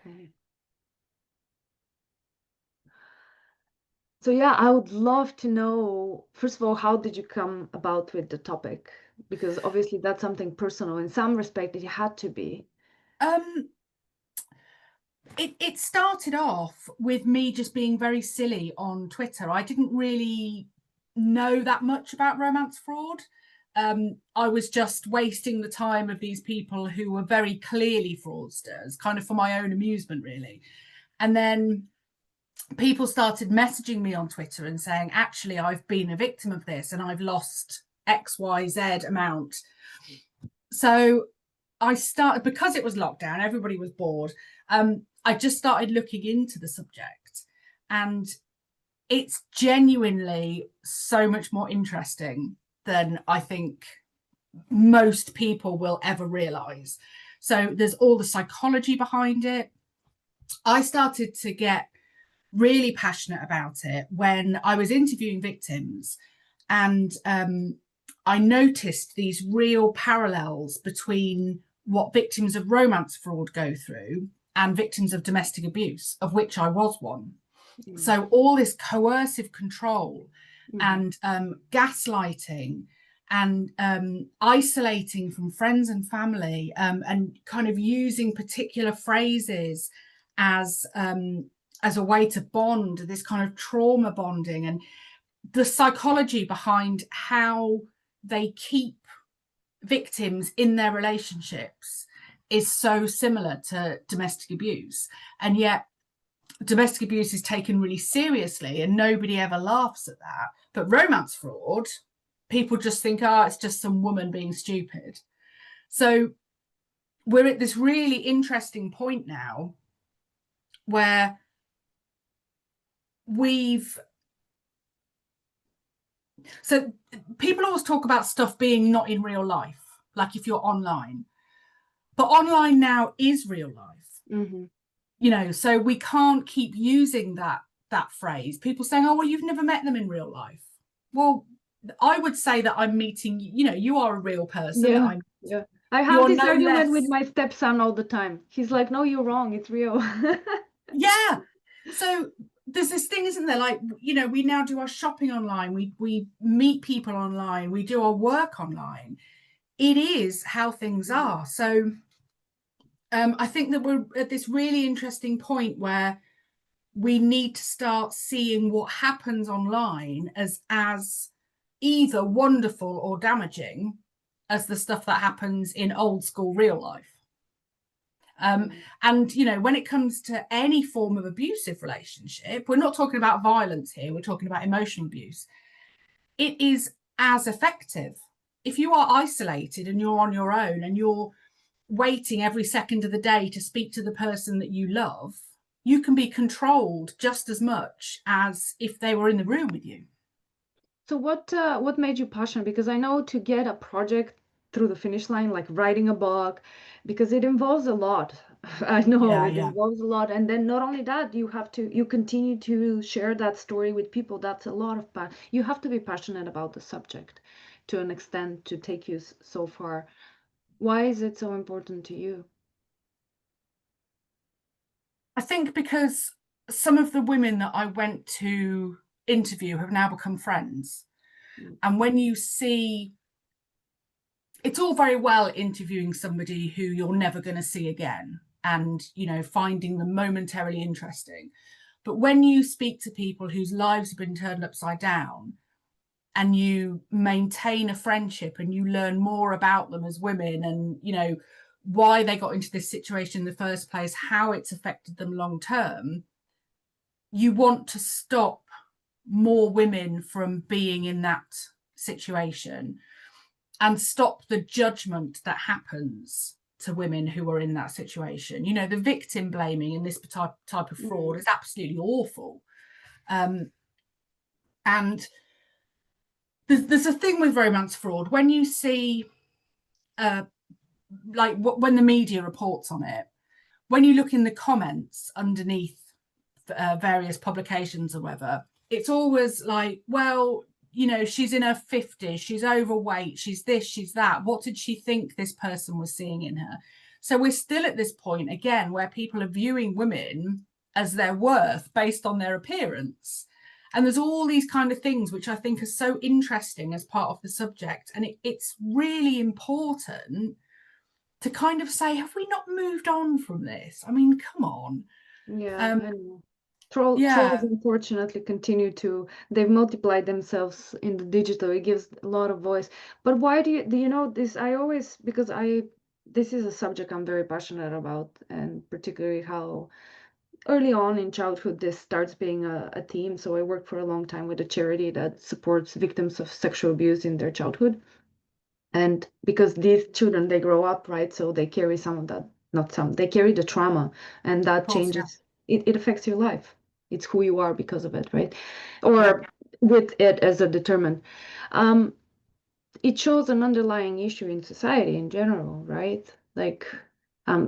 Okay. So yeah, I would love to know, first of all, how did you come about with the topic? Because obviously that's something personal in some respect that it had to be. Um, it started off with me just being very silly on Twitter. I didn't really know that much about romance fraud. I was just wasting the time of these people who were very clearly fraudsters, kind of for my own amusement, really. And then people started messaging me on Twitter and saying, actually, I've been a victim of this and I've lost XYZ amount. So I started, because it was lockdown, everybody was bored. I just started looking into the subject, and it's genuinely so much more interesting than I think most people will ever realize. So there's all the psychology behind it. I started to get really passionate about it when I was interviewing victims, and I noticed these real parallels between what victims of romance fraud go through and victims of domestic abuse, of which I was one. So all this coercive control and gaslighting and isolating from friends and family, and kind of using particular phrases as a way to bond, this kind of trauma bonding, and the psychology behind how they keep victims in their relationships is so similar to domestic abuse. And yet domestic abuse is taken really seriously and nobody ever laughs at that. But romance fraud, people just think, oh, it's just some woman being stupid. So we're at this really interesting point now where so people always talk about stuff being not in real life, like if you're online, but online now is real life. So we can't keep using that phrase. People saying, oh, well, you've never met them in real life. Well, I would say that I'm meeting, you are a real person. Yeah. I have You're this no argument with less. my stepson all the time. He's like, no, you're wrong. It's real. Yeah. So there's this thing, isn't there? Like, we now do our shopping online. We meet people online. We do our work online. It is how things are. So I think that we're at this really interesting point where we need to start seeing what happens online as either wonderful or damaging as the stuff that happens in old school real life. And when it comes to any form of abusive relationship, we're not talking about violence here, we're talking about emotional abuse. It is as effective. If you are isolated and you're on your own and you're waiting every second of the day to speak to the person that you love, you can be controlled just as much as if they were in the room with you. So what made you passionate? Because I know to get a project through the finish line, like writing a book, because it involves a lot. I know it Yeah. involves a lot. And then not only that, you continue to share that story with people. That's a lot of you have to be passionate about the subject to an extent to take you so far. Why is it so important to you? I think because some of the women that I went to interview have now become friends. And when you see, it's all very well interviewing somebody who you're never going to see again and, finding them momentarily interesting. But when you speak to people whose lives have been turned upside down and you maintain a friendship and you learn more about them as women and, why they got into this situation in the first place, how it's affected them long term, you want to stop more women from being in that situation and stop the judgment that happens to women who are in that situation. The victim blaming in this type of fraud is absolutely awful. And there's a thing with romance fraud. When you see, when the media reports on it, when you look in the comments underneath various publications or whatever, it's always like, well, she's in her 50s, she's overweight, she's this, she's that. What did she think this person was seeing in her? So we're still at this point again where people are viewing women as their worth based on their appearance. And there's all these kind of things which I think are so interesting as part of the subject. And it's really important to kind of say, have we not moved on from this? I mean, come on. Yeah, I know. Yeah. Trolls unfortunately continue to, they've multiplied themselves in the digital. It gives a lot of voice. But why do you know this? I always, because this is a subject I'm very passionate about, and particularly how early on in childhood this starts being a theme. So I worked for a long time with a charity that supports victims of sexual abuse in their childhood. And because these children, they grow up, right? So they carry some of that, not some, they carry the trauma, and Of that course, yeah. changes, it affects your life. It's who you are because of it, right? Yeah. Or with it as a determinant. Um, it shows an underlying issue in society in general, right? Like,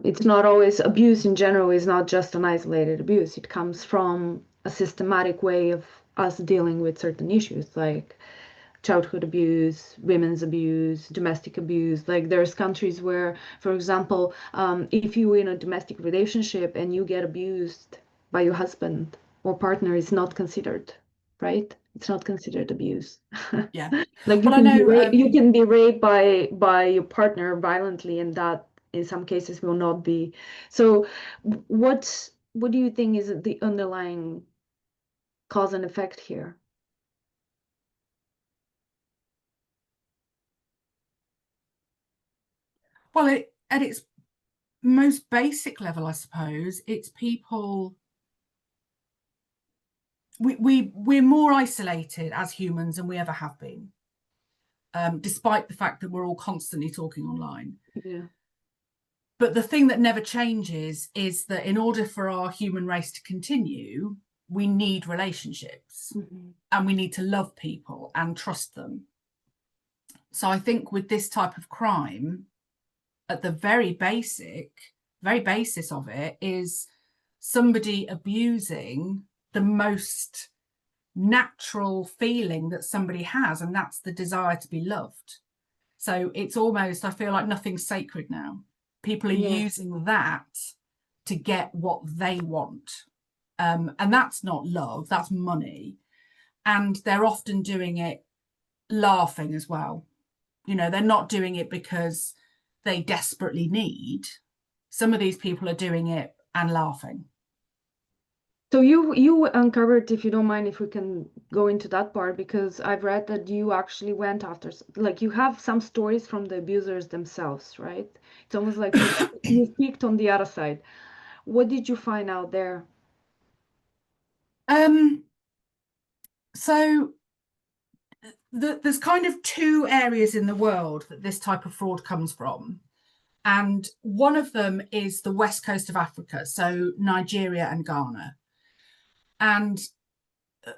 it's not always abuse in general is not just an isolated abuse. It comes from a systematic way of us dealing with certain issues, like childhood abuse, women's abuse, domestic abuse. Like there's countries where, for example, if you're in a domestic relationship and you get abused by your husband or partner, it's not considered, right? It's not considered abuse. Yeah. Like Well, I know, you can be raped by your partner violently, and that in some cases will not be. So, what do you think is the underlying cause and effect here? well, at its most basic level, I suppose, it's people. We're more isolated as humans than we ever have been, despite the fact that we're all constantly talking online. Yeah. But the thing that never changes is that in order for our human race to continue, we need relationships Mm-hmm. and we need to love people and trust them. So I think with this type of crime, at the very basis of it is somebody abusing the most natural feeling that somebody has, and that's the desire to be loved. So it's almost, I feel like nothing's sacred now. People are Yeah. using that to get what they want. And that's not love, that's money. And they're often doing it laughing as well. You know, they're not doing it because they desperately need. Some of these people are doing it and laughing. So you uncovered, if you don't mind, if we can go into that part, because I've read that you actually went after, like you have some stories from the abusers themselves, right? It's almost like you peeked on the other side. What did you find out there? Um, so there's kind of two areas in the world that this type of fraud comes from. And one of them is the west coast of Africa, so Nigeria and Ghana. And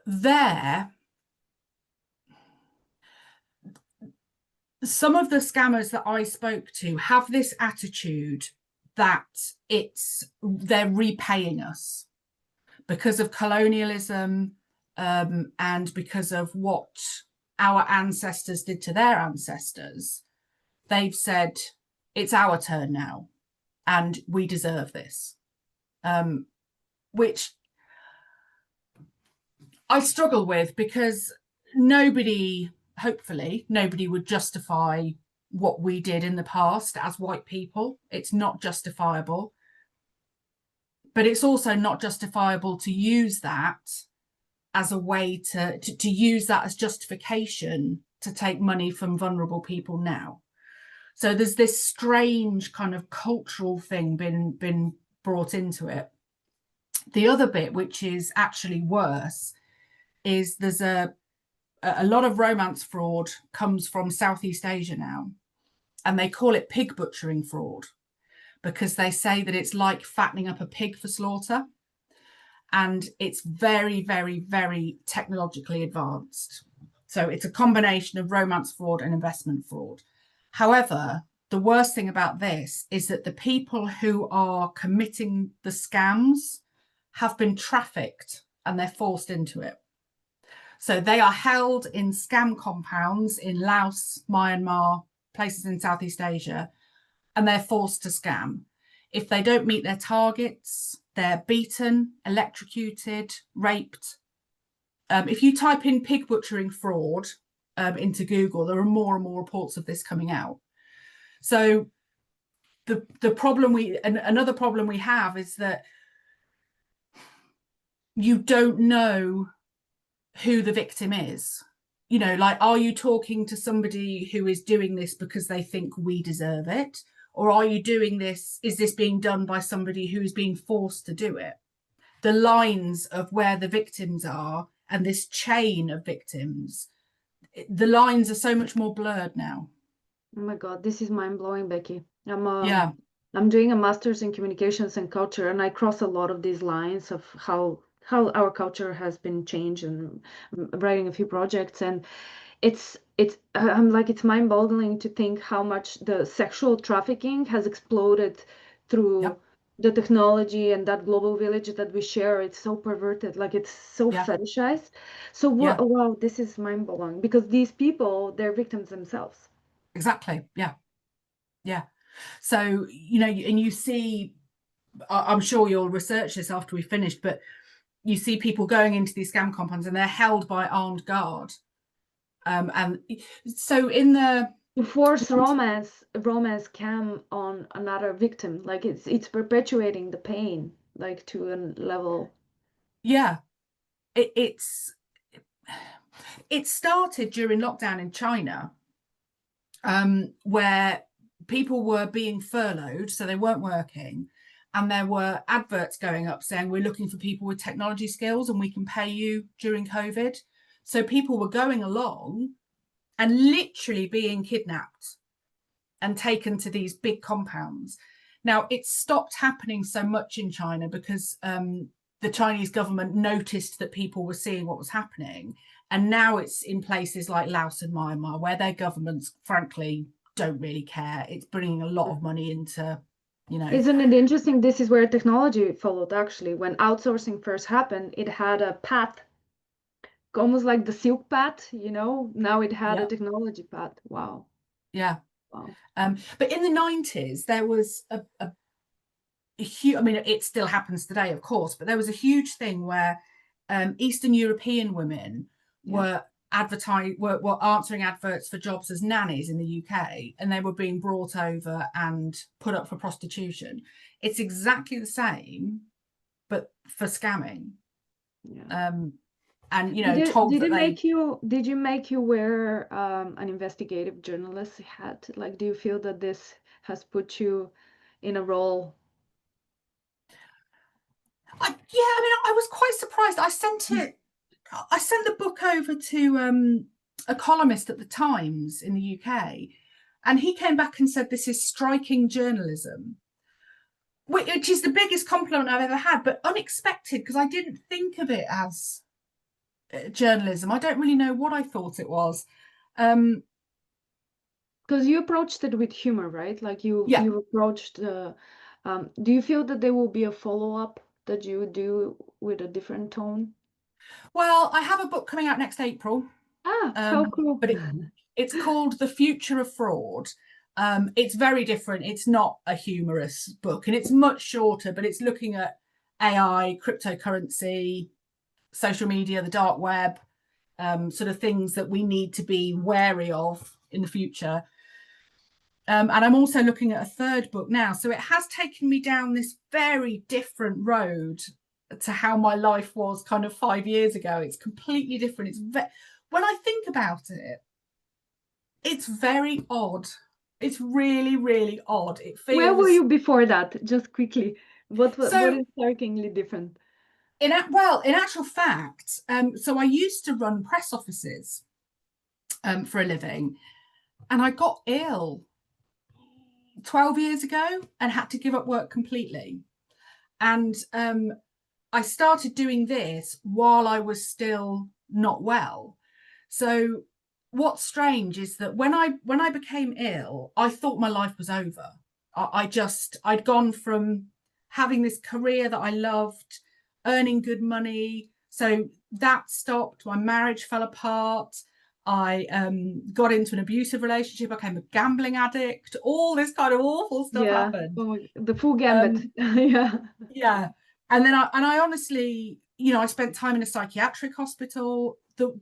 there, some of the scammers that I spoke to have this attitude that they're repaying us because of colonialism, and because of what our ancestors did to their ancestors. They've said it's our turn now and we deserve this, which I struggle with, because hopefully nobody would justify what we did in the past as white people. It's not justifiable. But it's also not justifiable to use that as a way to use that as justification to take money from vulnerable people now. So there's this strange kind of cultural thing been brought into it. The other bit, which is actually worse, is there's a lot of romance fraud comes from Southeast Asia now, and they call it pig butchering fraud because they say that it's like fattening up a pig for slaughter. And it's very, very, very technologically advanced. So it's a combination of romance fraud and investment fraud. However, the worst thing about this is that the people who are committing the scams have been trafficked and they're forced into it. So they are held in scam compounds in Laos, Myanmar, places in Southeast Asia, and they're forced to scam. If they don't meet their targets, they're beaten, electrocuted, raped. If you type in pig butchering fraud into Google, there are more and more reports of this coming out. So the problem another problem we have is that you don't know who the victim is. You know, like, are you talking to somebody who is doing this because they think we deserve it? Or are you doing this, is this being done by somebody who is being forced to do it? The lines of where the victims are and this chain of victims, the lines are so much more blurred now. Oh my God, this is mind-blowing, Becky. Yeah. I'm doing a master's in communications and culture, and I cross a lot of these lines of how our culture has been changed, and writing a few projects, and I'm like, it's mind-boggling to think how much the sexual trafficking has exploded through Yep. the technology and that global village that we share. It's so perverted, like it's so Yeah. fetishized. So what? Yeah. Wow, this is mind-blowing, because these people, they're victims themselves. Exactly. Yeah. Yeah. So, you know, and you see, I'm sure you'll research this after we finished, but you see people going into these scam compounds and they're held by armed guard. And so in the To force romance cam on another victim, like it's perpetuating the pain, like to a level. yeah, it's it started during lockdown in China, where people were being furloughed, so they weren't working, and there were adverts going up saying, we're looking for people with technology skills and we can pay you during COVID. So people were going along and literally being kidnapped and taken to these big compounds. Now, it stopped happening so much in China because the Chinese government noticed that people were seeing what was happening. And now it's in places like Laos and Myanmar, where their governments, frankly, don't really care. It's bringing a lot of money into, you know. Isn't it interesting? This is where technology followed, actually. When outsourcing first happened, it had a path, almost like the silk path, you know? Now it had a Yeah. technology path. Wow. Yeah. Wow. But in the 90s, there was a huge, I mean, it still happens today, of course, but there was a huge thing where Eastern European women Yeah. were answering adverts for jobs as nannies in the UK, and they were being brought over and put up for prostitution. It's exactly the same, but for scamming. Yeah. And you know, told Did that it they, make you wear an investigative journalist hat? Like, do you feel that this has put you in a role? I mean, I was quite surprised. I sent the book over to a columnist at the Times in the UK, and he came back and said this is striking journalism, which is the biggest compliment I've ever had, but unexpected because I didn't think of it as journalism. I don't really know what I thought it was. Because you approached it with humor, right? Like Yeah. you approached the. Do you feel that there will be a follow-up that you would do with a different tone? Well, I have a book coming out next April, Ah, how cool. but it's called The Future of Fraud. It's very different. It's not a humorous book, and it's much shorter, but it's looking at AI, cryptocurrency, social media, the dark web, sort of things that we need to be wary of in the future. And I'm also looking at a third book now. So it has taken me down this very different road to how my life was kind of 5 years ago. It's completely different. When I think about it, it's very odd. It's really, really odd. It Where were feels you before that? Just quickly. What so. is strikingly different? In actual fact, so I used to run press offices for a living, and I got ill 12 years ago and had to give up work completely. And I started doing this while I was still not well. So what's strange is that when I became ill, I thought my life was over. I'd gone from having this career that I loved, earning good money. So that stopped. My marriage fell apart. I got into an abusive relationship. I became a gambling addict. All this kind of awful stuff Yeah. happened. Oh, the full gambit. Yeah. Yeah. And then I honestly, you know, I spent time in a psychiatric hospital.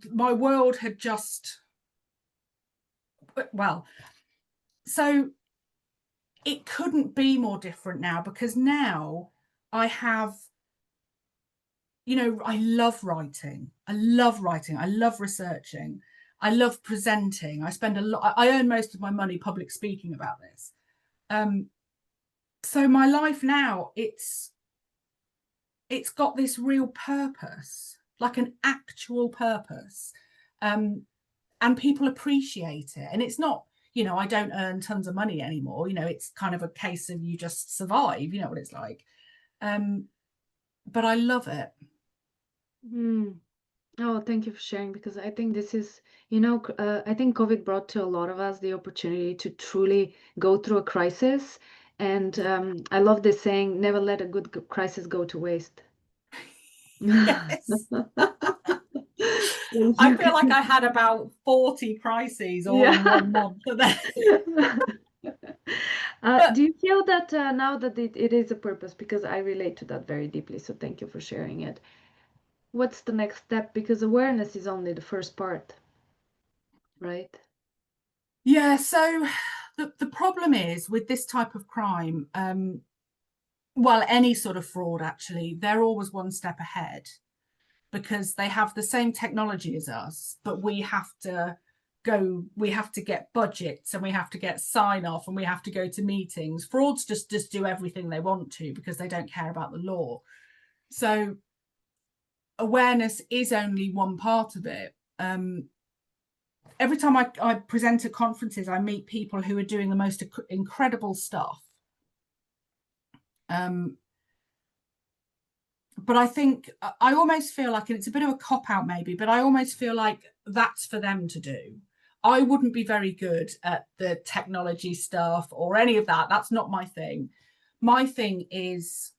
My world had just, well, so it couldn't be more different now, because now I have, you know, I love writing. I love writing. I love researching. I love presenting. I spend a lot, I earn most of my money public speaking about this. So my life now, it's got this real purpose, like an actual purpose. And people appreciate it. And it's not, you know, I don't earn tons of money anymore. You know, it's kind of a case of you just survive, you know what it's like. But I love it. Mm. Oh, thank you for sharing, because I think this is, you know, I think COVID brought to a lot of us the opportunity to truly go through a crisis. And I love this saying, never let a good crisis go to waste. Yes. Yes, I you feel like can. I had about 40 crises all in Yeah. 1 month. But Do you feel that now that it is a purpose, because I relate to that very deeply, so thank you for sharing it. What's the next step? Because awareness is only the first part, right? yeah, so the problem is with this type of crime, well, any sort of fraud, actually, they're always one step ahead, because they have the same technology as us, but we have to get budgets, and we have to get sign off, and we have to go to meetings. Frauds just do everything they want to, because they don't care about the law. So awareness is only one part of it. Every time I present at conferences, I meet people who are doing the most incredible stuff. But I think I almost feel like, and it's a bit of a cop-out maybe, but I almost feel like that's for them to do. I wouldn't be very good at the technology stuff or any of that. That's not my thing. My thing is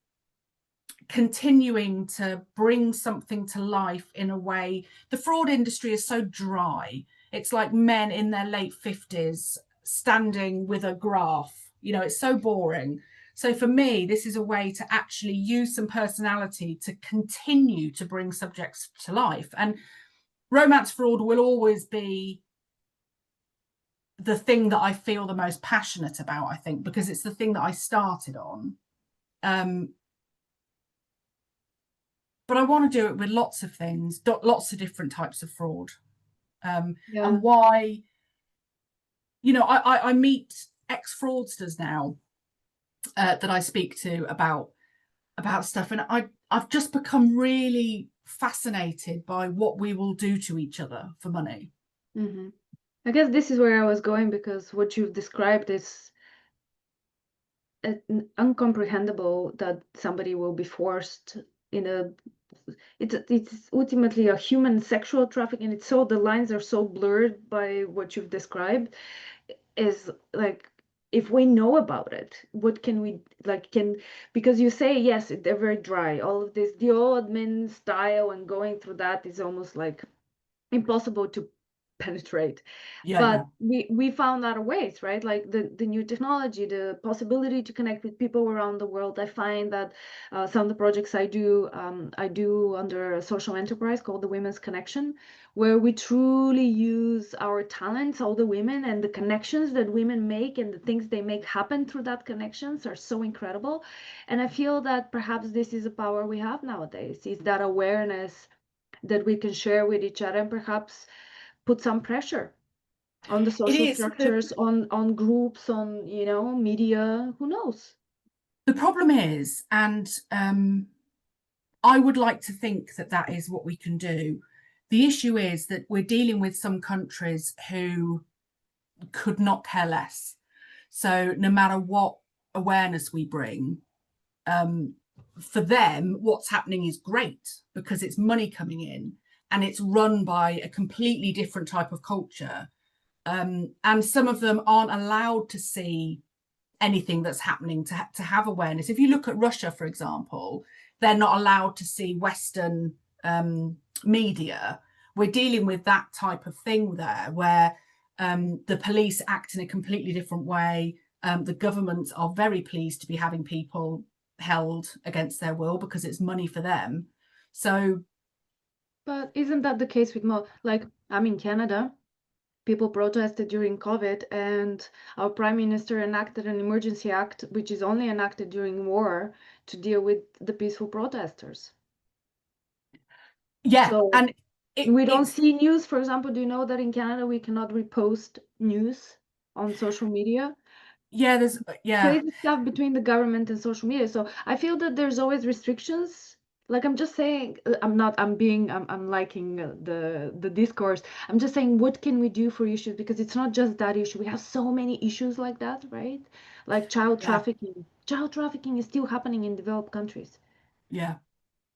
continuing to bring something to life in a way. The fraud industry is so dry. It's like men in their late 50s standing with a graph. You know, it's so boring. So for me, this is a way to actually use some personality to continue to bring subjects to life. And romance fraud will always be the thing that I feel the most passionate about, I think, because it's the thing that I started on. But I want to do it with lots of things, lots of different types of fraud. Yeah. And why, you know, I meet ex-fraudsters now that I speak to about stuff, and I've just become really fascinated by what we will do to each other for money. Mm-hmm. I guess this is where I was going, because what you've described is uncomprehendable, that somebody will be forced in a it's ultimately a human sexual trafficking. It's so, the lines are so blurred by what you've described. Is like, if we know about it, what can we, like, can, because you say yes, they're very dry, all of this, the old admin style, and going through that is almost like impossible to penetrate. Yeah. But we found other ways, right? Like the new technology, the possibility to connect with people around the world. I find that some of the projects I do under a social enterprise called the Women's Connection, where we truly use our talents, all the women, and the connections that women make, and the things they make happen through that connections are so incredible. And I feel that perhaps this is a power we have nowadays, is that awareness that we can share with each other, and perhaps put some pressure on the It social is. structures, on groups, on, you know, media, who knows. The problem is, and I would like to think that that is what we can do. The issue is that we're dealing with some countries who could not care less. So no matter what awareness we bring, for them, what's happening is great, because it's money coming in, and it's run by a completely different type of culture. And some of them aren't allowed to see anything that's happening, to have awareness. If you look at Russia, for example, they're not allowed to see Western media, we're dealing with that type of thing there, where the police act in a completely different way. The governments are very pleased to be having people held against their will because it's money for them. So, but isn't that the case with more? Like, I'm in Canada. People protested during COVID, and our prime minister enacted an emergency act, which is only enacted during war to deal with the peaceful protesters. yeah, So and we don't it's see news. For example, do you know that in Canada we cannot repost news on social media? yeah, there's Crazy stuff between the government and social media. So I feel that there's always restrictions. Like I'm just saying, I'm liking the discourse. I'm just saying, what can we do for issues? Because it's not just that issue. We have so many issues like that, right? Like child yeah, trafficking. Child trafficking is still happening in developed countries. yeah,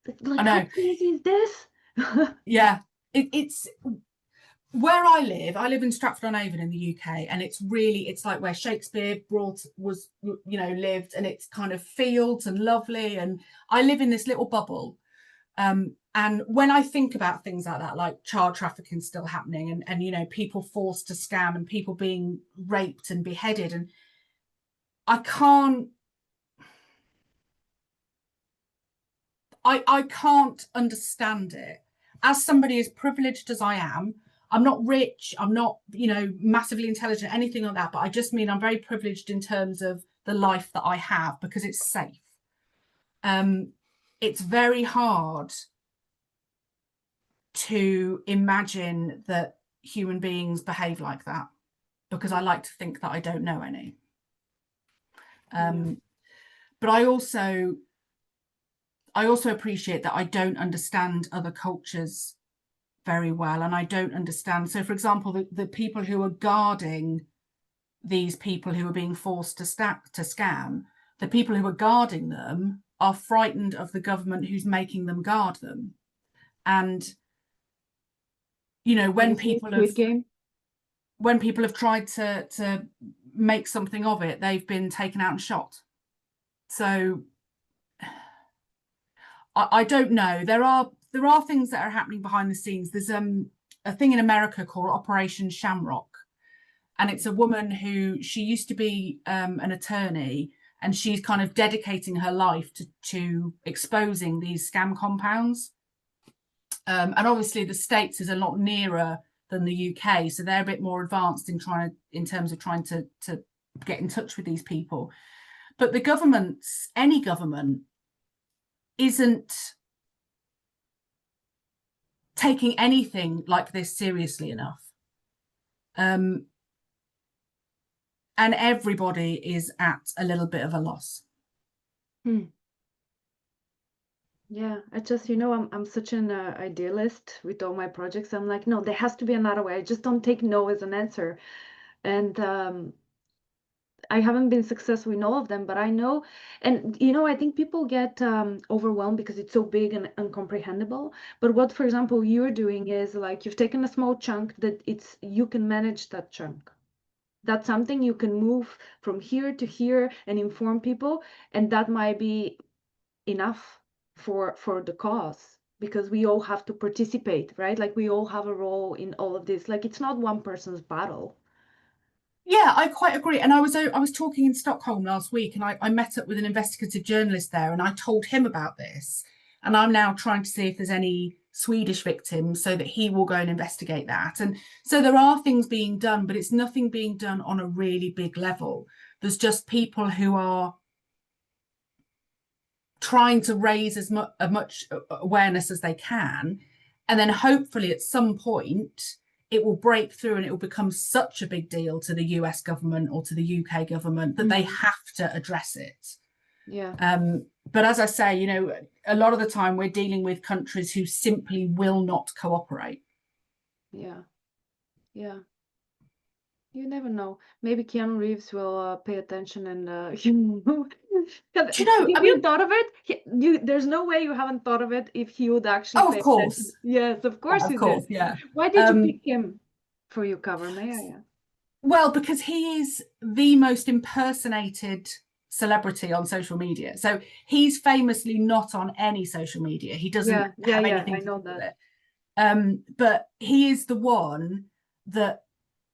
I Like how know, crazy is this? yeah. It's where I live in Stratford-on-Avon in the UK, and it's like where Shakespeare lived, and it's kind of fields and lovely, and I live in this little bubble. And when I think about things like that, like child trafficking still happening, and people forced to scam, and people being raped and beheaded, and I can't I can't understand it. As somebody as privileged as I am, I'm not rich, I'm not, massively intelligent, anything like that, but I just mean I'm very privileged in terms of the life that I have because it's safe. It's very hard to imagine that human beings behave like that because I like to think that I don't know any. Yeah. But I also appreciate that I don't understand other cultures very well, and I don't understand. So, for example, the people who are guarding these people who are being forced to scam, the people who are guarding them are frightened of the government who's making them guard them. And Have when you seen people have Squid Game? tried to make something of it, they've been taken out and shot. So I don't know. There are things that are happening behind the scenes. There's a thing in America called Operation Shamrock, and it's a woman who she used to be an attorney, and she's kind of dedicating her life to exposing these scam compounds. And obviously, the States is a lot nearer than the UK, so they're a bit more advanced in terms of trying to get in touch with these people. But any government, isn't taking anything like this seriously enough. And everybody is at a little bit of a loss. Yeah, I just, I'm such an idealist with all my projects. I'm like, no, there has to be another way. I just don't take no as an answer. And I haven't been successful in all of them, but I know, and I think people get overwhelmed because it's so big and incomprehensible. But what, for example, you're doing is like you've taken a small chunk that you can manage that chunk. That's something you can move from here to here and inform people, and that might be enough for the cause because we all have to participate, right? Like we all have a role in all of this. Like it's not one person's battle. Yeah, I quite agree. And I was talking in Stockholm last week, and I met up with an investigative journalist there, and I told him about this. And I'm now trying to see if there's any Swedish victims so that he will go and investigate that. And so there are things being done, but it's nothing being done on a really big level. There's just people who are trying to raise as much awareness as they can. And then hopefully at some point, it will break through and it will become such a big deal to the US government or to the UK government that they have to address it. Yeah. But as I say, a lot of the time we're dealing with countries who simply will not cooperate. Yeah. Yeah. You never know. Maybe Keanu Reeves will pay attention and have Do you know, I you mean, thought of it? There's no way you haven't thought of it if he would actually oh, of pay attention. course. Yes, of Yeah, course of you did. course, yeah. Why did you pick him for your cover? May I ask? Well, because he is the most impersonated celebrity on social media. So he's famously not on any social media. He doesn't Yeah, yeah, have yeah. anything I to know do with that. it. But he is the one that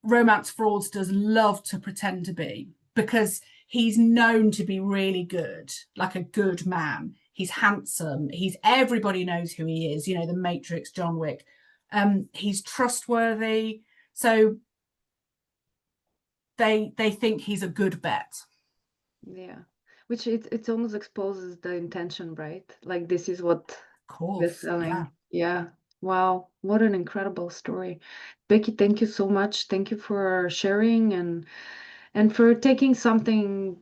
romance fraudsters love to pretend to be, because he's known to be really good, like a good man. He's handsome. Everybody knows who he is. You know, the Matrix, John Wick. He's trustworthy. So they think he's a good bet. Yeah, which it almost exposes the intention, right? Like this is what Of we're course. Yeah. selling. Yeah. Wow, what an incredible story. Becky, thank you so much. Thank you for sharing and for taking something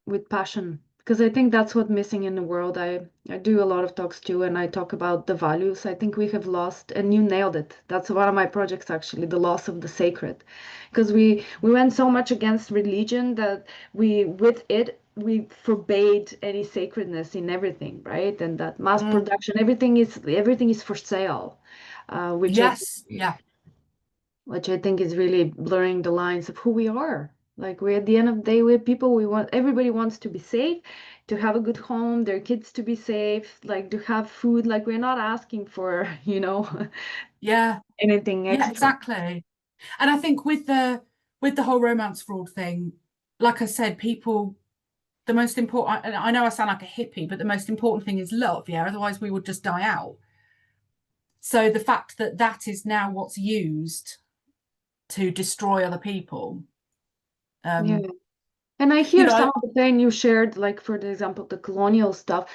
with passion, because I think that's what's missing in the world. I do a lot of talks too, and I talk about the values I think we have lost, and you nailed it. That's one of my projects actually, the loss of the sacred, because we went so much against religion that we forbade any sacredness in everything, right? And that mass production, everything is for sale, which Yes. Yeah. I think is really blurring the lines of who we are. Like we, at the end of the day, we're people. Everybody wants to be safe, to have a good home, their kids to be safe, like to have food. Like we're not asking for, Yeah. anything Yeah, extra. exactly. And I think with the whole romance fraud thing, like I said, people, the most important, I know I sound like a hippie, but the most important thing is love. Yeah. Otherwise we would just die out. So the fact that that is now what's used to destroy other people. Yeah. Um, And I you hear some know, of the thing you shared, like for the example, the colonial stuff.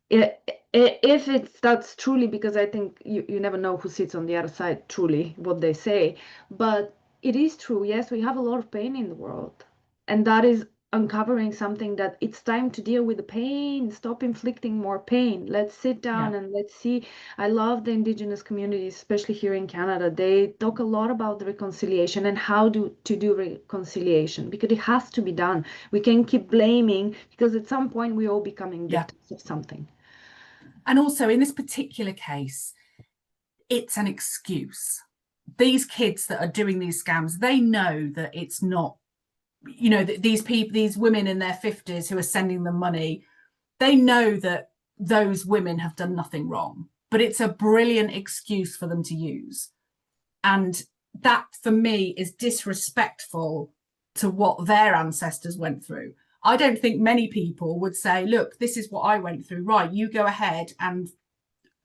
If that's truly, because I think you never know who sits on the other side, truly, what they say. But it is true. Yes, we have a lot of pain in the world. And that is uncovering something that it's time to deal with the pain, stop inflicting more pain. Let's sit yeah, down and let's see. I love the indigenous communities, especially here in Canada. They talk a lot about the reconciliation and how to do reconciliation, because it has to be done. We can't keep blaming, because at some point we're all becoming yeah. victims of something. And also in this particular case, it's an excuse. These kids that are doing these scams, they know that it's not, these people, these women in their 50s who are sending them money, they know that those women have done nothing wrong, but it's a brilliant excuse for them to use. And that for me is disrespectful to what their ancestors went through. I don't think many people would say, look, this is what I went through. Right, you go ahead and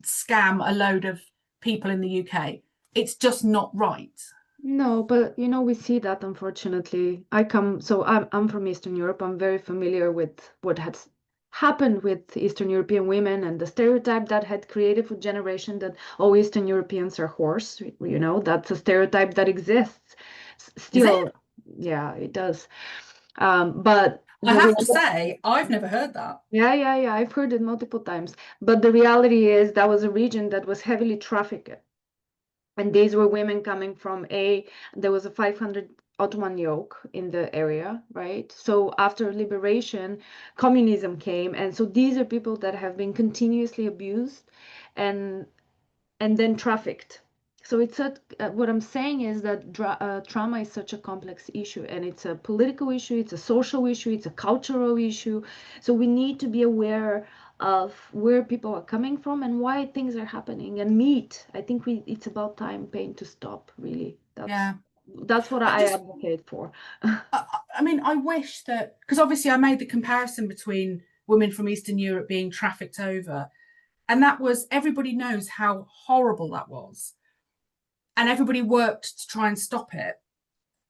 scam a load of people in the UK. It's just not right. No, but we see that, unfortunately. I'm from Eastern Europe. I'm very familiar with what has happened with Eastern European women and the stereotype that had created for generation that, oh, Eastern Europeans are whores. That's a stereotype that exists. Is it? Still, yeah, it does. But I the have to reality, say, I've never heard that. yeah, I've heard it multiple times. But the reality is that was a region that was heavily trafficked, and these were women coming from there was a 500 Ottoman yoke in the area, right? So after liberation, communism came, and so these are people that have been continuously abused and then trafficked. So what I'm saying is that trauma is such a complex issue, and it's a political issue, it's a social issue, it's a cultural issue. So we need to be aware of where people are coming from and why things are happening, and I think it's about time pain to stop, really. Yeah. That's what I I just, advocate for. I mean, I wish that, because obviously I made the comparison between women from Eastern Europe being trafficked over, and that was, everybody knows how horrible that was. And everybody worked to try and stop it.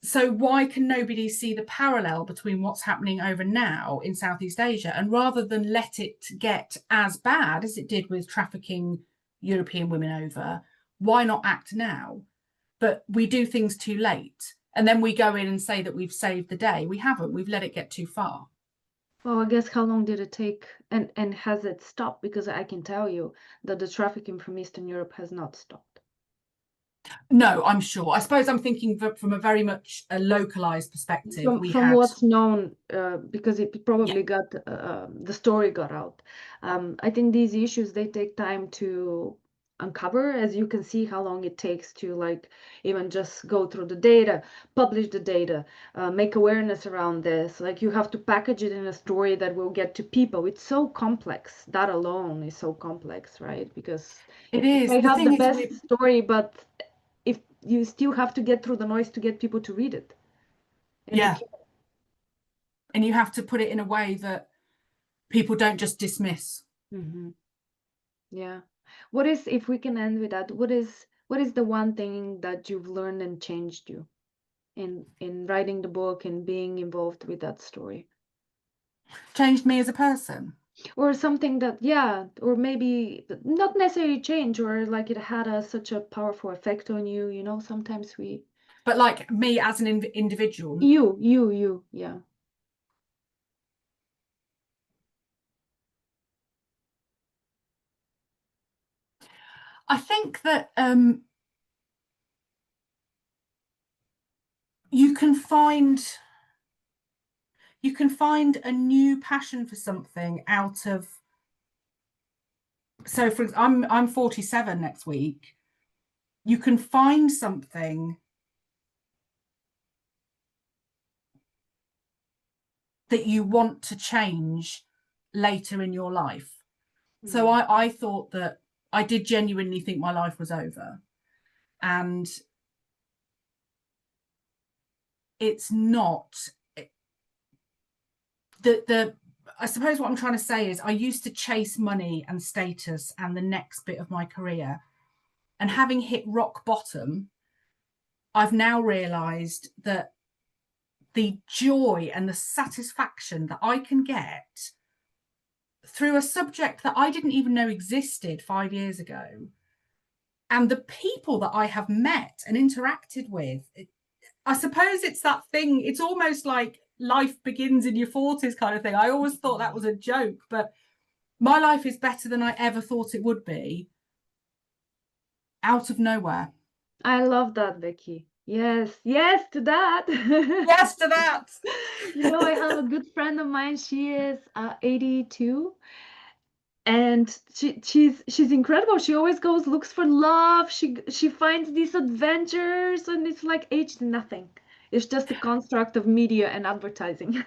So why can nobody see the parallel between what's happening over now in Southeast Asia? And rather than let it get as bad as it did with trafficking European women over, why not act now? But we do things too late. And then we go in and say that we've saved the day. We haven't. We've let it get too far. Well, I guess how long did it take, and has it stopped? Because I can tell you that the trafficking from Eastern Europe has not stopped. No, I'm sure. I suppose I'm thinking from a very much a localized perspective. From We from had, what's known, because it yeah, probably got the story got out. I think these issues, they take time uncover, as you can see how long it takes to like even just go through the data, publish the data, make awareness around this. Like you have to package it in a story that will get to people. It's so complex. That alone is so complex, right? Because It you is. may The have the thing is, best story, but if you still have to get through the noise to get people to read it and to yeah, care. and you have to put it in a way that people don't just dismiss. Mm-hmm. Yeah. What is, if we can end with that, what is the one thing that you've learned and changed you in writing the book and being involved with that story? Changed me as a person. Or something that, yeah, or maybe not necessarily change, or like it had such a powerful effect on you, sometimes we. But like me as an individual, You, yeah. I think that you can find a new passion for something out of, so for I'm 47 next week. You can find something that you want to change later in your life. So I thought that I did genuinely think my life was over, and it's not. The I suppose what I'm trying to say is I used to chase money and status and the next bit of my career, and having hit rock bottom, I've now realized that the joy and the satisfaction that I can get through a subject that I didn't even know existed 5 years ago, and the people that I have met and interacted with, I suppose it's that thing. It's almost like life begins in your 40s kind of thing. I always thought that was a joke, but my life is better than I ever thought it would be, out of nowhere. I love that, Becky. Yes, yes to that. Yes to that. I have a good friend of mine. She is 82, and she's incredible. She always goes looks for love. She finds these adventures, and it's like age nothing. It's just a construct of media and advertising.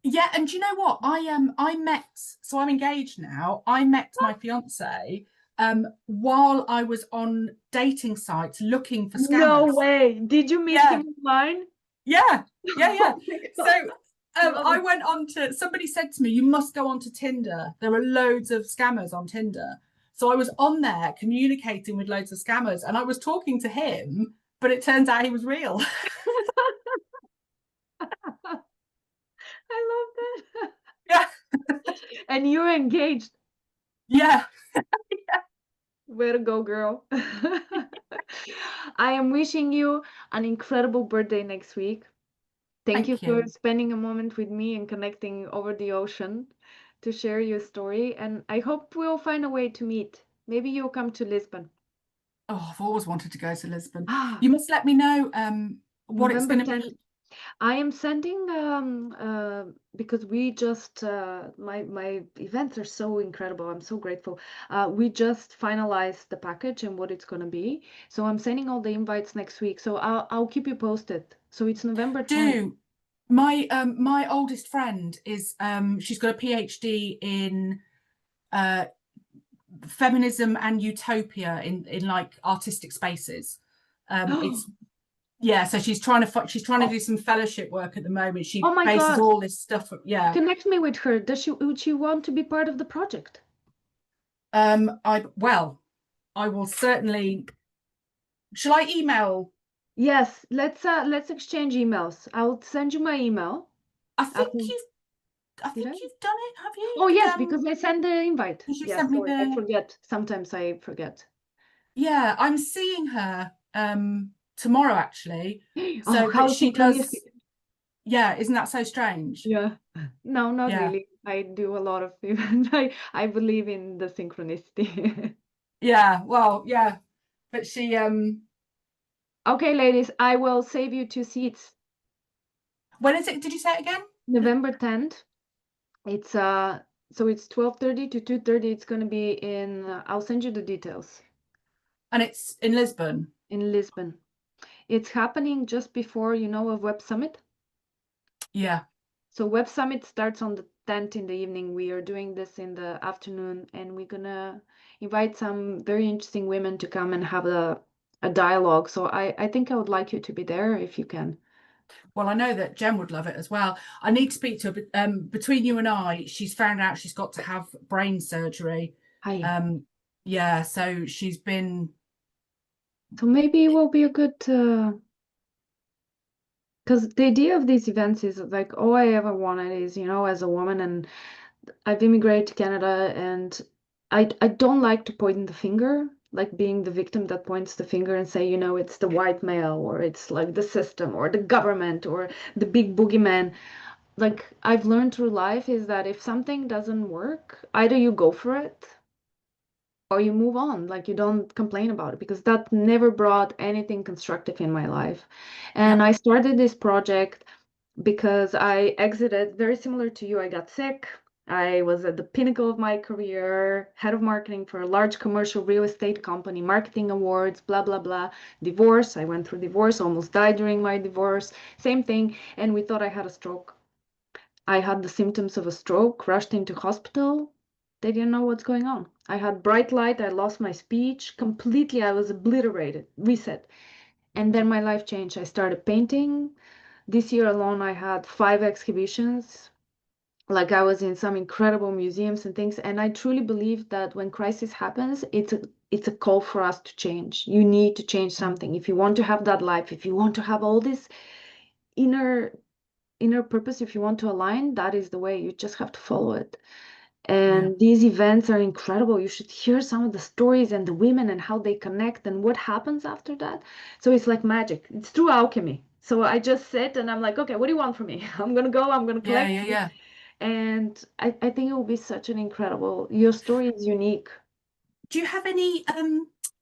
Yeah, and do you know what? I met, so I'm engaged now. I met my fiance while I was on dating sites looking for No scammers. way. Did you meet Yeah, him online? yeah, yeah. Oh my So God. Love I it. went on to, somebody said to me, you must go on to Tinder. There are loads of scammers on Tinder. So I was on there communicating with loads of scammers, and I was talking to him, but it turns out he was real. I love that. Yeah, And you're engaged. yeah. Way to go, girl. I am wishing you an incredible birthday next week. Thank you Thank for you. spending a moment with me and connecting over the ocean to share your story. And I hope we'll find a way to meet. Maybe you'll come to Lisbon. Oh, I've always wanted to go to Lisbon. Ah, You must let me know what it's November going to 10th. be. I am sending because we just my events are so incredible. I'm so grateful. We just finalized the package and what it's gonna be. So I'm sending all the invites next week. So I'll keep you posted. So it's November 10th. Do my oldest friend is she's got a PhD in uh feminism and utopia in like artistic spaces. It's yeah, so she's trying to do some fellowship work at the moment. Oh She my bases God. all this stuff. Yeah. Connect me with her. Would she want to be part of the project? I will certainly. Shall I email? Yes, let's exchange emails. I'll send you my email I think after. you've I Did think I? you've done it, have you? Oh yes, because I sent the invite. You Yeah, sent me sorry, I the. forget. Sometimes I forget. Yeah, I'm seeing her tomorrow actually. Oh, So, how but she synchronistic. does. Yeah, isn't that so strange? Yeah. No, not Yeah, really. I do a lot of events. I believe in the synchronicity. yeah. Well, yeah, but she. Okay, ladies, I will save you 2 seats. When is it? Did you say it again? November 10th. It's 12:30 to 2:30. It's gonna be in I'll send you the details. And it's in Lisbon. in Lisbon. It's happening just before, a Web Summit. Yeah. So Web Summit starts on the 10th in the evening. We are doing this in the afternoon, and we're gonna invite some very interesting women to come and have a dialogue. So I think I would like you to be there if you can. Well, I know that Jen would love it as well. I need to speak to her, but between you and I, she's found out she's got to have brain surgery. Hi. Yeah, so she's been. So maybe it will be a good, because the idea of these events is like all I ever wanted is, as a woman, and I've immigrated to Canada, and I don't like to point the finger, like being the victim that points the finger and say, it's the white male, or it's like the system or the government or the big boogeyman. Like I've learned through life is that if something doesn't work, either you go for it or you move on, like you don't complain about it, because that never brought anything constructive in my life. And Yeah. I started this project because I exited very similar to you. I got sick. I was at the pinnacle of my career, head of marketing for a large commercial real estate company, marketing awards, blah, blah, blah. Divorce. I went through divorce, almost died during my divorce. Same thing. And we thought I had a stroke. I had the symptoms of a stroke, rushed into hospital. They didn't know what's going on. I had bright light. I lost my speech completely. I was obliterated, reset. And then my life changed. I started painting. This year alone, I had 5 exhibitions. Like I was in some incredible museums and things. And I truly believe that when crisis happens, it's a call for us to change. You need to change something. If you want to have that life, if you want to have all this inner inner purpose, if you want to align, that is the way. You just have to follow it. Yeah. And these events are incredible. You should hear some of the stories and the women and how they connect and what happens after that. So it's like magic. It's through alchemy. So I just sit and I'm like, okay, what do you want from me? I'm gonna go, I'm gonna Yeah. collect. Yeah. Yeah. And I think it will be such an incredible, your story is unique. Do you have any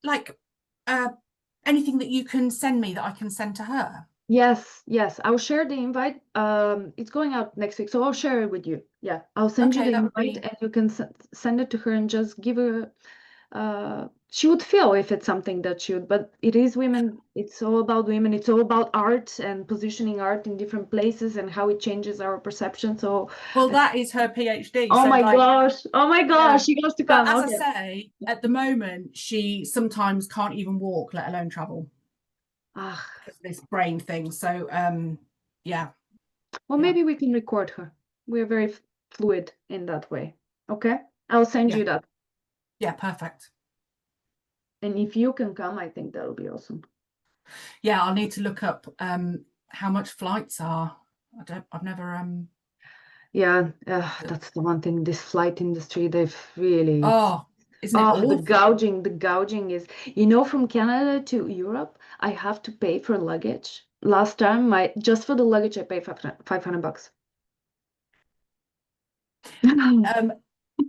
like uh anything that you can send me that I can send to her? Yes, yes. I'll share the invite. It's going out next week, so I'll share it with you. Yeah, I'll send you Okay, the that would invite be. and you can send it to her and just give her she would feel if it's something that she would, but it is women, it's all about women, it's all about art and positioning art in different places and how it changes our perception. So Well, that is her PhD. oh So my like, gosh, oh my yeah. gosh, she has to But come. as I Okay. say, at the moment, she sometimes can't even walk, let alone travel, Ah, because of this brain thing. So yeah, well, yeah, maybe we can record her. We're very fluid in that way. Okay, I'll send yeah, you that. yeah, perfect. And if you can come, I think that'll be awesome. Yeah, I'll need to look up how much flights are. I've never Yeah, that's the one thing. This flight industry, they've really. oh, isn't it Oh, awful? the gouging is, from Canada to Europe, I have to pay for luggage. Last time, just for the luggage, I paid 500 bucks. Um,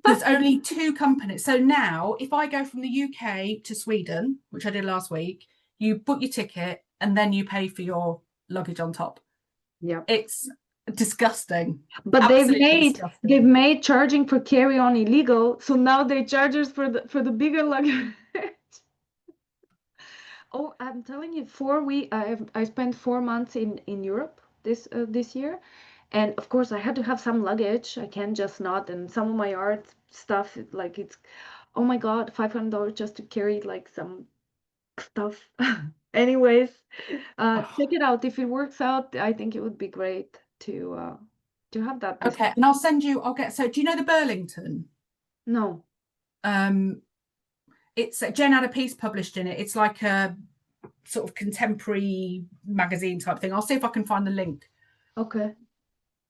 there's only 2 companies. So now, if I go from the UK to Sweden, which I did last week, you book your ticket and then you pay for your luggage on top. Yeah. It's disgusting. But Absolutely they've disgusting. made charging for carry-on illegal, so now they charge us for the bigger luggage. Oh, I'm telling you, I spent 4 months in Europe this year, and of course I had to have some luggage. I can't just not, and some of my art stuff, like it's, oh my God, $500 just to carry like some stuff. Anyways, Oh, check it out. If it works out, I think it would be great to have that business. okay, and I'll send you. I'll get. So, do you know the Burlington? No, Um, it's Jen had a piece published in it. It's like a sort of contemporary magazine type thing. I'll see if I can find the link okay.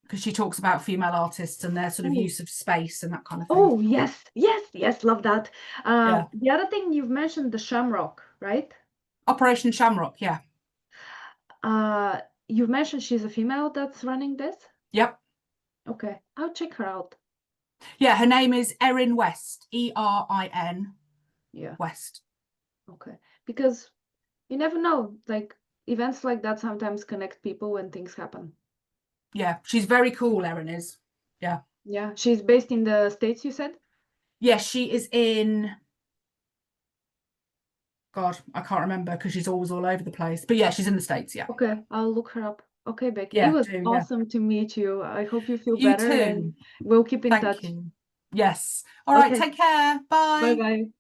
because she talks about female artists and their sort of Oh, use of space and that kind of thing. oh yes, yes, yes, love that. Yeah. The other thing you've mentioned, the Shamrock, right? Operation Shamrock. Yeah. Uh, you've mentioned she's a female that's running this. Yep. Okay, I'll check her out. Yeah. Her name is Erin West. Erin Yeah, West. okay. Because you never know, like events like that sometimes connect people when things happen. Yeah. She's very cool. Erin is. Yeah. Yeah, she's based in the States, you said? Yeah. She is in. God, I can't remember because she's always all over the place. But yeah, she's in the States. Yeah. Okay, I'll look her up. Okay, Becky, it Yeah, was do. Yeah. awesome to meet you. I hope you feel You better and too. we'll keep in Thank touch. you. Yes. All right. Okay, Take care. Bye. bye-bye.